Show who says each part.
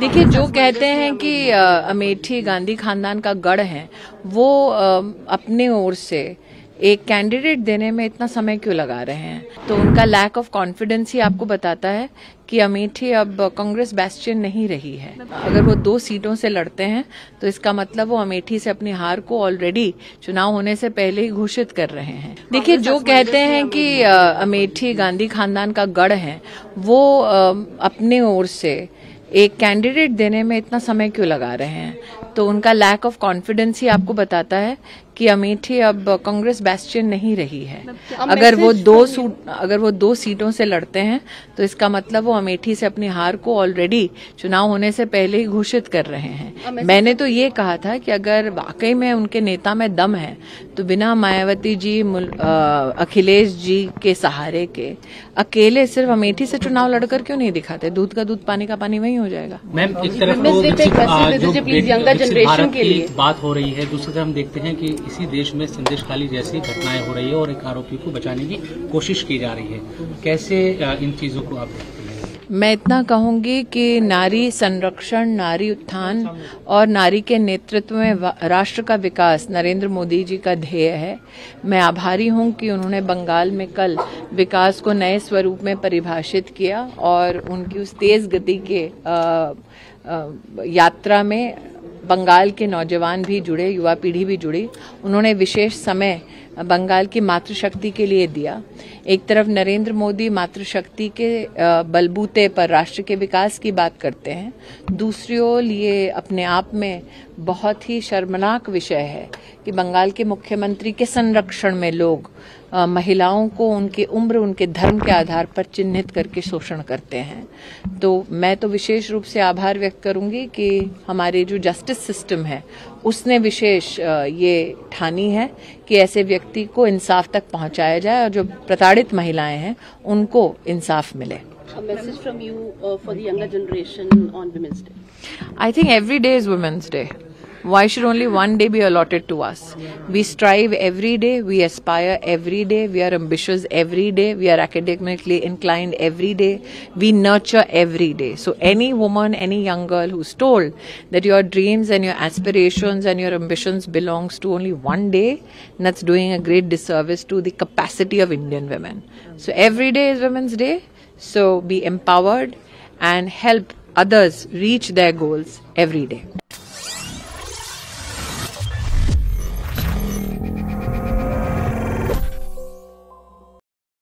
Speaker 1: देखिए, जो कहते हैं कि अमेठी गांधी खानदान का गढ़ है, वो अपने ओर से एक कैंडिडेट देने में इतना समय क्यों लगा रहे हैं? तो उनका लैक ऑफ कॉन्फिडेंस ही आपको बताता है कि अमेठी अब कांग्रेस बेस्टियन नहीं रही है। अगर वो 2 सीटों से लड़ते हैं तो इसका मतलब वो अमेठी से अपनी हार को ऑलरेडी चुनाव होने से पहले ही घोषित कर रहे हैं। देखिए, जो कहते हैं कि अमेठी गांधी खानदान का गढ़ है, वो अपने ओर से एक कैंडिडेट देने में इतना समय क्यों लगा रहे हैं? तो उनका लैक ऑफ कॉन्फिडेंस ही आपको बताता है कि अमेठी अब कांग्रेस बेस्टियन नहीं रही है। अगर वो 2 सीटों से लड़ते हैं तो इसका मतलब वो अमेठी से अपनी हार को ऑलरेडी चुनाव होने से पहले ही घोषित कर रहे हैं। मैंने तो ये कहा था कि अगर वाकई में उनके नेता में दम है तो बिना मायावती जी, अखिलेश जी के सहारे के अकेले सिर्फ अमेठी से चुनाव लड़कर क्यों नहीं दिखाते? दूध का दूध, पानी का पानी वही हो जाएगा।
Speaker 2: मैम, एक तरफ भारत की बात हो रही है, दूसरी तरफ हम देखते हैं कि इसी देश में संदेशखाली जैसी घटनाएं हो रही है और एक आरोपी को बचाने की कोशिश की जा रही है। कैसे इन चीजों को आप देखते हैं?
Speaker 1: मैं इतना कहूंगी कि नारी संरक्षण, नारी उत्थान और नारी के नेतृत्व में राष्ट्र का विकास नरेंद्र मोदी जी का ध्येय है। मैं आभारी हूं कि उन्होंने बंगाल में कल विकास को नए स्वरूप में परिभाषित किया और उनकी उस तेज गति के यात्रा में बंगाल के नौजवान भी जुड़े, युवा पीढ़ी भी जुड़ी। उन्होंने विशेष समय बंगाल की मातृशक्ति के लिए दिया। एक तरफ नरेंद्र मोदी मातृशक्ति के बलबूते पर राष्ट्र के विकास की बात करते हैं, दूसरी ओर ये अपने आप में बहुत ही शर्मनाक विषय है कि बंगाल के मुख्यमंत्री के संरक्षण में लोग महिलाओं को उनकी उम्र, उनके धर्म के आधार पर चिन्हित करके शोषण करते हैं। तो मैं तो विशेष रूप से आभार व्यक्त करूंगी कि हमारे जो जस्टिस सिस्टम है उसने विशेष ये ठानी है कि ऐसे व्यक्ति को इंसाफ तक पहुंचाया जाए और जो प्रताड़ित महिलाएं हैं उनको इंसाफ मिले।
Speaker 3: A message from you for the younger generation on Women's Day.
Speaker 1: I think every day is Women's Day. Why should only one day be allotted to us? We strive every day, we aspire every day, we are ambitious every day, we are academically inclined every day, we nurture every day. So any woman, any young girl who's told that your dreams and your aspirations and your ambitions belongs to only one day, that's doing a great disservice to the capacity of Indian women. So every day is Women's Day. So be empowered and help others reach their goals every day.